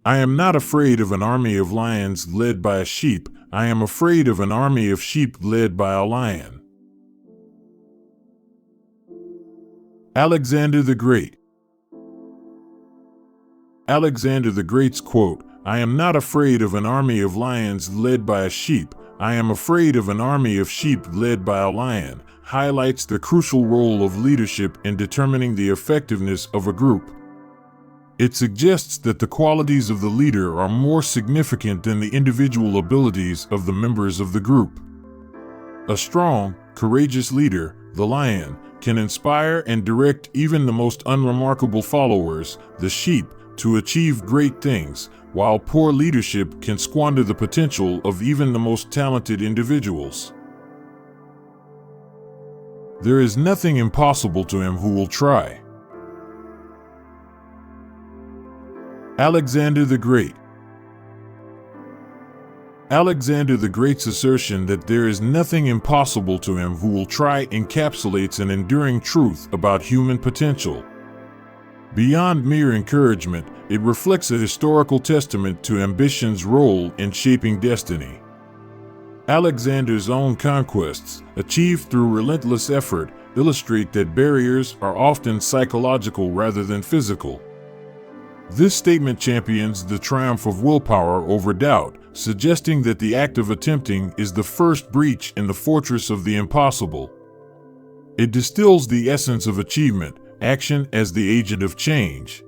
I am not afraid of an army of lions led by a sheep. I am afraid of an army of sheep led by a lion. Alexander the Great. Alexander the Great's quote, "I am not afraid of an army of lions led by a sheep. I am afraid of an army of sheep led by a lion," highlights the crucial role of leadership in determining the effectiveness of a group. It suggests that the qualities of the leader are more significant than the individual abilities of the members of the group. A strong, courageous leader, the lion, can inspire and direct even the most unremarkable followers, the sheep, to achieve great things, while poor leadership can squander the potential of even the most talented individuals. There is nothing impossible to him who will try. Alexander the Great. Alexander the Great's assertion that there is nothing impossible to him who will try encapsulates an enduring truth about human potential. Beyond mere encouragement, it reflects a historical testament to ambition's role in shaping destiny. Alexander's own conquests, achieved through relentless effort, illustrate that barriers are often psychological rather than physical. This statement champions the triumph of willpower over doubt, suggesting that the act of attempting is the first breach in the fortress of the impossible. It distills the essence of achievement, action as the agent of change.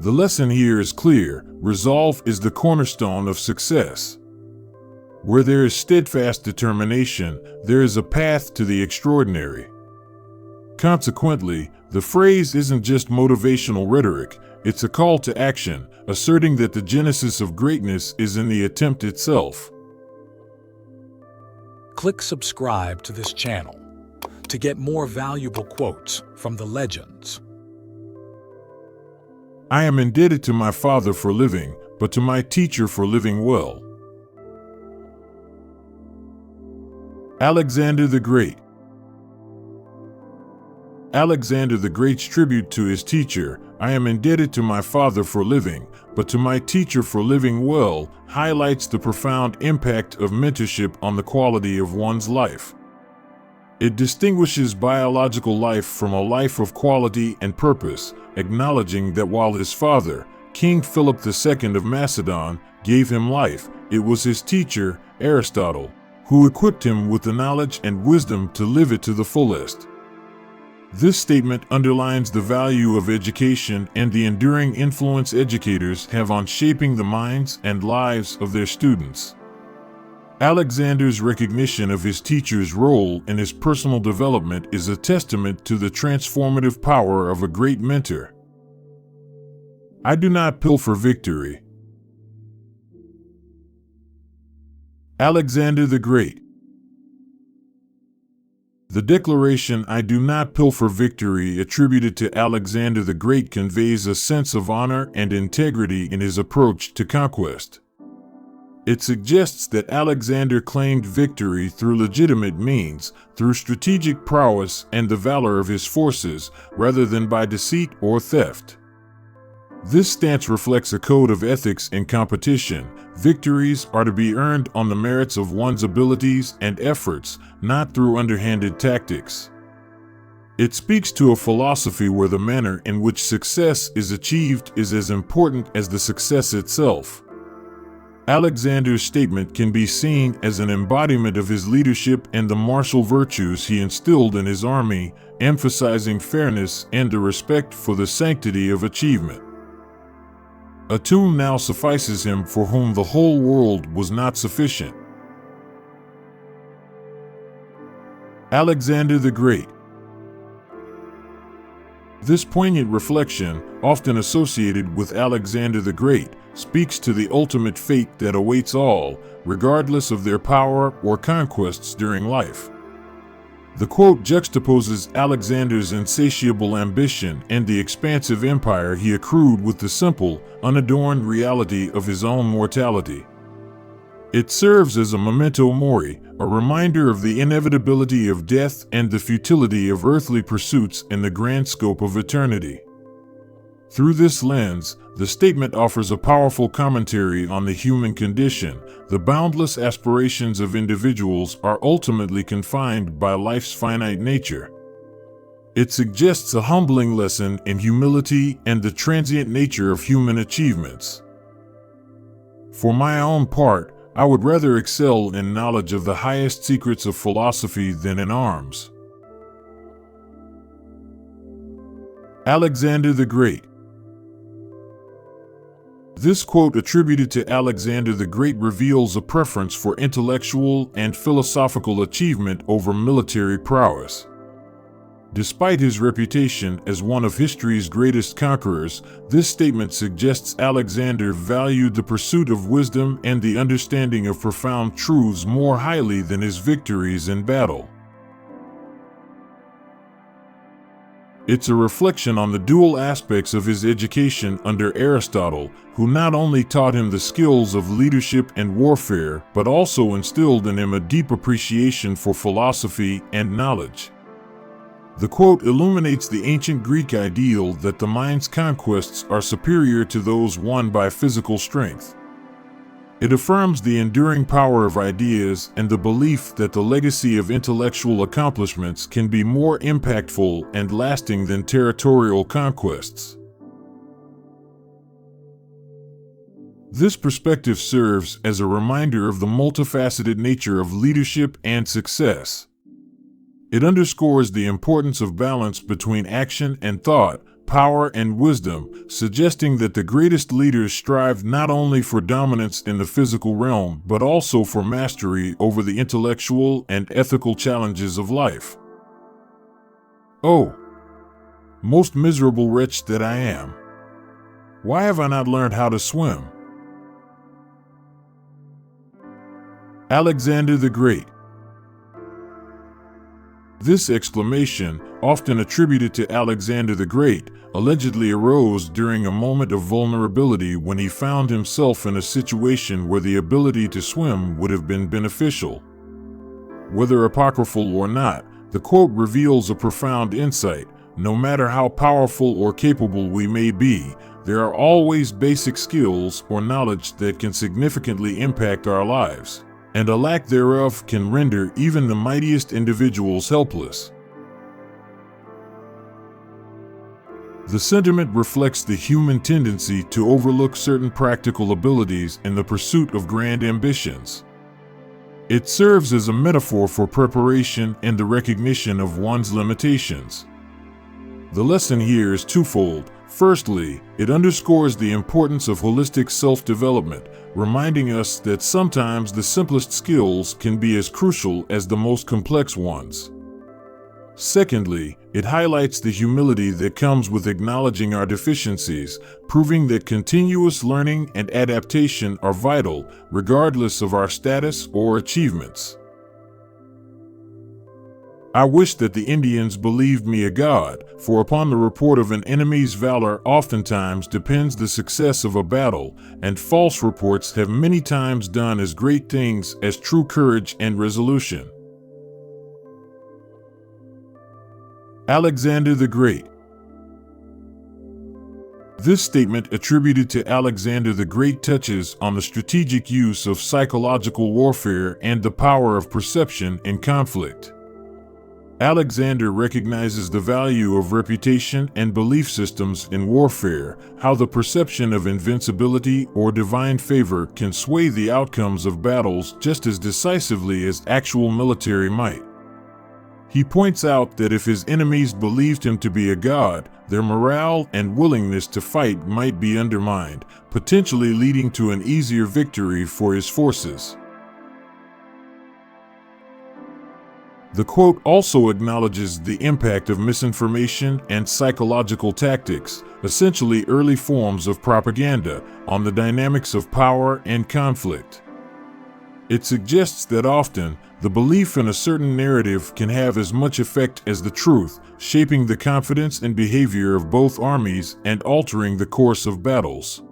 The lesson here is clear: resolve is the cornerstone of success. Where there is steadfast determination, there is a path to the extraordinary. Consequently, the phrase isn't just motivational rhetoric, it's a call to action, asserting that the genesis of greatness is in the attempt itself. Click subscribe to this channel to get more valuable quotes from the legends. I am indebted to my father for living, but to my teacher for living well. Alexander the Great. Alexander the Great's tribute to his teacher, "I am indebted to my father for living, but to my teacher for living well," highlights the profound impact of mentorship on the quality of one's life. It distinguishes biological life from a life of quality and purpose, acknowledging that while his father, King Philip II of Macedon, gave him life, it was his teacher, Aristotle, who equipped him with the knowledge and wisdom to live it to the fullest. This statement underlines the value of education and the enduring influence educators have on shaping the minds and lives of their students. Alexander's recognition of his teacher's role in his personal development is a testament to the transformative power of a great mentor. I do not pilfer victory. Alexander the Great. The declaration, "I do not pilfer victory," attributed to Alexander the Great conveys a sense of honor and integrity in his approach to conquest. It suggests that Alexander claimed victory through legitimate means, through strategic prowess and the valor of his forces, rather than by deceit or theft. This stance reflects a code of ethics in competition. Victories are to be earned on the merits of one's abilities and efforts, not through underhanded tactics. It speaks to a philosophy where the manner in which success is achieved is as important as the success itself. Alexander's statement can be seen as an embodiment of his leadership and the martial virtues he instilled in his army, emphasizing fairness and a respect for the sanctity of achievement. A tomb now suffices him for whom the whole world was not sufficient. Alexander the Great. This poignant reflection, often associated with Alexander the Great, speaks to the ultimate fate that awaits all, regardless of their power or conquests during life. The quote juxtaposes Alexander's insatiable ambition and the expansive empire he accrued with the simple, unadorned reality of his own mortality. It serves as a memento mori, a reminder of the inevitability of death and the futility of earthly pursuits in the grand scope of eternity. Through this lens, the statement offers a powerful commentary on the human condition. The boundless aspirations of individuals are ultimately confined by life's finite nature. It suggests a humbling lesson in humility and the transient nature of human achievements. For my own part, I would rather excel in knowledge of the highest secrets of philosophy than in arms. Alexander the Great. This quote attributed to Alexander the Great reveals a preference for intellectual and philosophical achievement over military prowess. Despite his reputation as one of history's greatest conquerors, this statement suggests Alexander valued the pursuit of wisdom and the understanding of profound truths more highly than his victories in battle. It's a reflection on the dual aspects of his education under Aristotle, who not only taught him the skills of leadership and warfare, but also instilled in him a deep appreciation for philosophy and knowledge. The quote illuminates the ancient Greek ideal that the mind's conquests are superior to those won by physical strength. It affirms the enduring power of ideas and the belief that the legacy of intellectual accomplishments can be more impactful and lasting than territorial conquests. This perspective serves as a reminder of the multifaceted nature of leadership and success. It underscores the importance of balance between action and thought, power and wisdom, suggesting that the greatest leaders strive not only for dominance in the physical realm, but also for mastery over the intellectual and ethical challenges of life. Oh, most miserable wretch that I am! Why have I not learned how to swim? Alexander the Great. This exclamation, often attributed to Alexander the Great, allegedly arose during a moment of vulnerability when he found himself in a situation where the ability to swim would have been beneficial. Whether apocryphal or not, the quote reveals a profound insight. No matter how powerful or capable we may be, there are always basic skills or knowledge that can significantly impact our lives, and a lack thereof can render even the mightiest individuals helpless. The sentiment reflects the human tendency to overlook certain practical abilities in the pursuit of grand ambitions. It serves as a metaphor for preparation and the recognition of one's limitations. The lesson here is twofold. Firstly, it underscores the importance of holistic self-development, reminding us that sometimes the simplest skills can be as crucial as the most complex ones. Secondly, it highlights the humility that comes with acknowledging our deficiencies, proving that continuous learning and adaptation are vital, regardless of our status or achievements. I wish that the Indians believed me a god, for upon the report of an enemy's valor oftentimes depends the success of a battle, and false reports have many times done as great things as true courage and resolution. Alexander the Great. This statement attributed to Alexander the Great touches on the strategic use of psychological warfare and the power of perception in conflict. Alexander recognizes the value of reputation and belief systems in warfare, how the perception of invincibility or divine favor can sway the outcomes of battles just as decisively as actual military might. He points out that if his enemies believed him to be a god, their morale and willingness to fight might be undermined, potentially leading to an easier victory for his forces. The quote also acknowledges the impact of misinformation and psychological tactics, essentially early forms of propaganda, on the dynamics of power and conflict. It suggests that often, the belief in a certain narrative can have as much effect as the truth, shaping the confidence and behavior of both armies and altering the course of battles.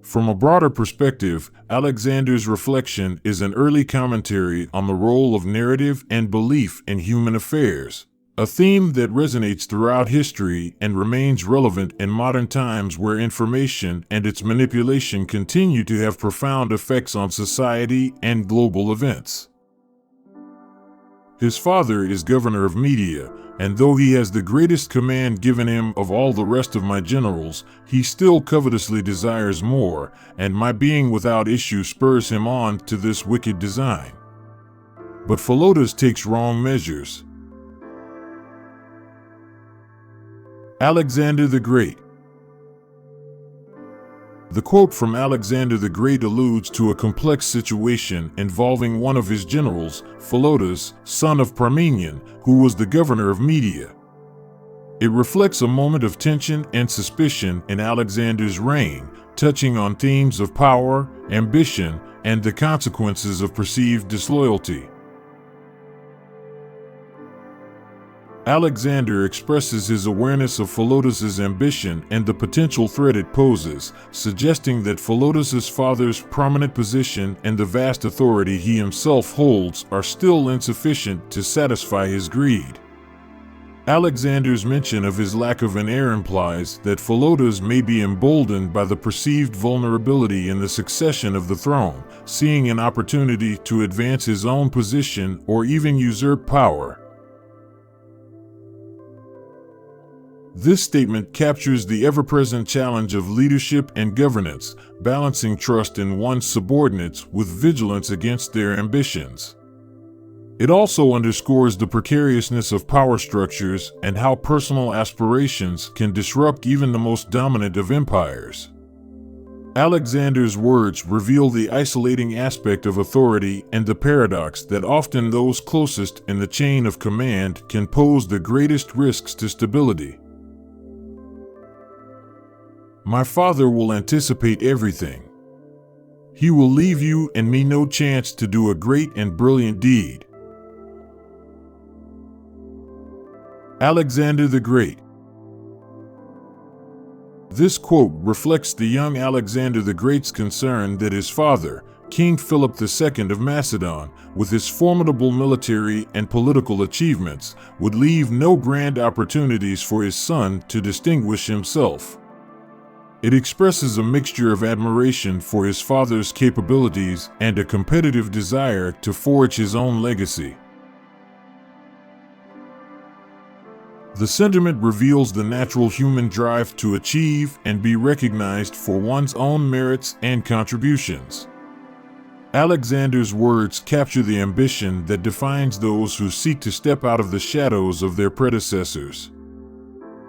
From a broader perspective, Alexander's reflection is an early commentary on the role of narrative and belief in human affairs. a theme that resonates throughout history and remains relevant in modern times where information and its manipulation continue to have profound effects on society and global events. His father is governor of Media, and though he has the greatest command given him of all the rest of my generals, he still covetously desires more, and my being without issue spurs him on to this wicked design. But Philotas takes wrong measures. Alexander the Great. The quote from Alexander the Great alludes to a complex situation involving one of his generals, Philotas, son of Parmenion, who was the governor of Media. It reflects a moment of tension and suspicion in Alexander's reign, touching on themes of power, ambition, and the consequences of perceived disloyalty. Alexander expresses his awareness of Philotas's ambition and the potential threat it poses, suggesting that Philotas's father's prominent position and the vast authority he himself holds are still insufficient to satisfy his greed. Alexander's mention of his lack of an heir implies that Philotas may be emboldened by the perceived vulnerability in the succession of the throne, seeing an opportunity to advance his own position or even usurp power. This statement captures the ever-present challenge of leadership and governance, balancing trust in one's subordinates with vigilance against their ambitions. It also underscores the precariousness of power structures and how personal aspirations can disrupt even the most dominant of empires. Alexander's words reveal the isolating aspect of authority and the paradox that often those closest in the chain of command can pose the greatest risks to stability. My father will anticipate everything. He will leave you and me no chance to do a great and brilliant deed. Alexander the Great. This quote reflects the young Alexander the Great's concern that his father, King Philip II of Macedon, with his formidable military and political achievements, would leave no grand opportunities for his son to distinguish himself. It expresses a mixture of admiration for his father's capabilities and a competitive desire to forge his own legacy. The sentiment reveals the natural human drive to achieve and be recognized for one's own merits and contributions. Alexander's words capture the ambition that defines those who seek to step out of the shadows of their predecessors.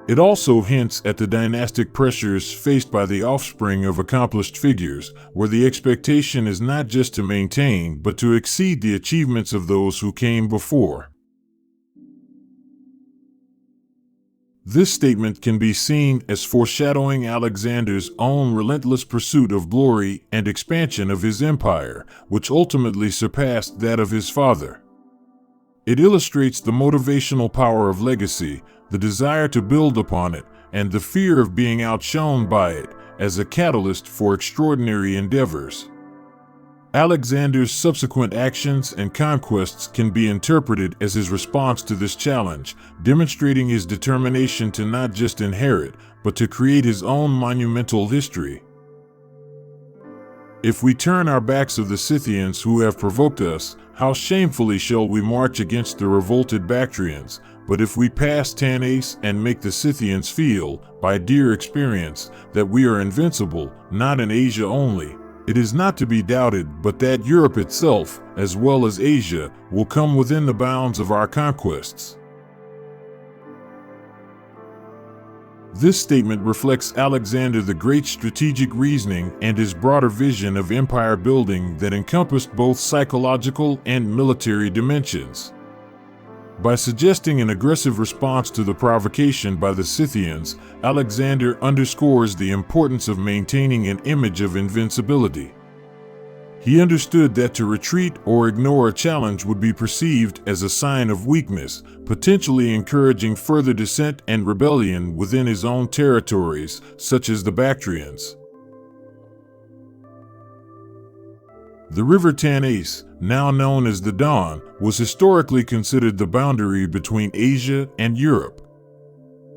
It also hints at the dynastic pressures faced by the offspring of accomplished figures, where the expectation is not just to maintain but to exceed the achievements of those who came before. This statement can be seen as foreshadowing Alexander's own relentless pursuit of glory and expansion of his empire, which ultimately surpassed that of his father. It illustrates the motivational power of legacy, the desire to build upon it, and the fear of being outshone by it as a catalyst for extraordinary endeavors. Alexander's subsequent actions and conquests can be interpreted as his response to this challenge, demonstrating his determination to not just inherit, but to create his own monumental history. If we turn our backs of the Scythians who have provoked us, how shamefully shall we march against the revolted Bactrians? But if we pass Tanais and make the Scythians feel, by dear experience, that we are invincible, not in Asia only, it is not to be doubted but that Europe itself, as well as Asia, will come within the bounds of our conquests. This statement reflects Alexander the Great's strategic reasoning and his broader vision of empire building that encompassed both psychological and military dimensions. By suggesting an aggressive response to the provocation by the Scythians, Alexander underscores the importance of maintaining an image of invincibility. He understood that to retreat or ignore a challenge would be perceived as a sign of weakness, potentially encouraging further dissent and rebellion within his own territories, such as the Bactrians. The River Tanais, now known as the Don, was historically considered the boundary between Asia and Europe.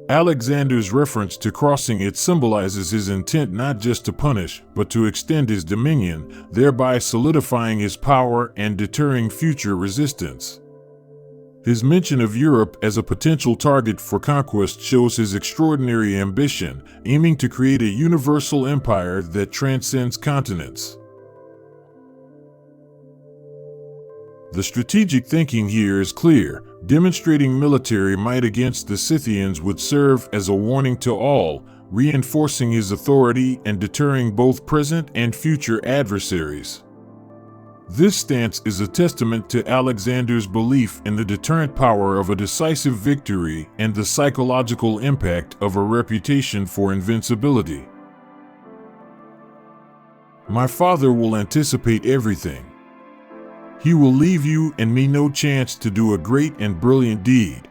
Alexander's reference to crossing it symbolizes his intent not just to punish, but to extend his dominion, thereby solidifying his power and deterring future resistance. His mention of Europe as a potential target for conquest shows his extraordinary ambition, aiming to create a universal empire that transcends continents. The strategic thinking here is clear. Demonstrating military might against the Scythians would serve as a warning to all, reinforcing his authority and deterring both present and future adversaries. This stance is a testament to Alexander's belief in the deterrent power of a decisive victory and the psychological impact of a reputation for invincibility. My father will anticipate everything. He will leave you and me no chance to do a great and brilliant deed.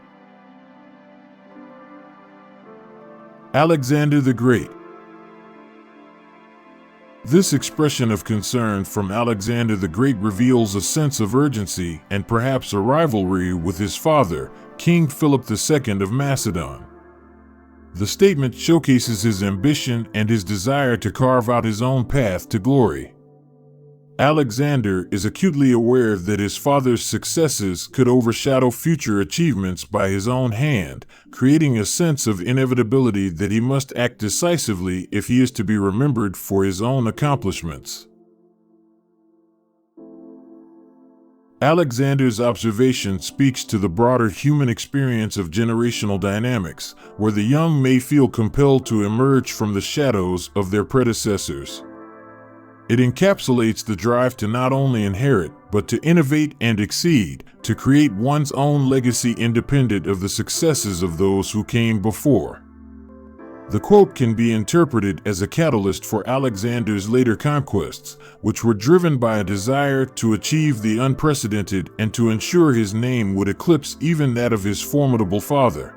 Alexander the Great. This expression of concern from Alexander the Great reveals a sense of urgency and perhaps a rivalry with his father, King Philip II of Macedon. The statement showcases his ambition and his desire to carve out his own path to glory. Alexander is acutely aware that his father's successes could overshadow future achievements by his own hand, creating a sense of inevitability that he must act decisively if he is to be remembered for his own accomplishments. Alexander's observation speaks to the broader human experience of generational dynamics, where the young may feel compelled to emerge from the shadows of their predecessors. It encapsulates the drive to not only inherit, but to innovate and exceed, to create one's own legacy independent of the successes of those who came before. The quote can be interpreted as a catalyst for Alexander's later conquests, which were driven by a desire to achieve the unprecedented and to ensure his name would eclipse even that of his formidable father.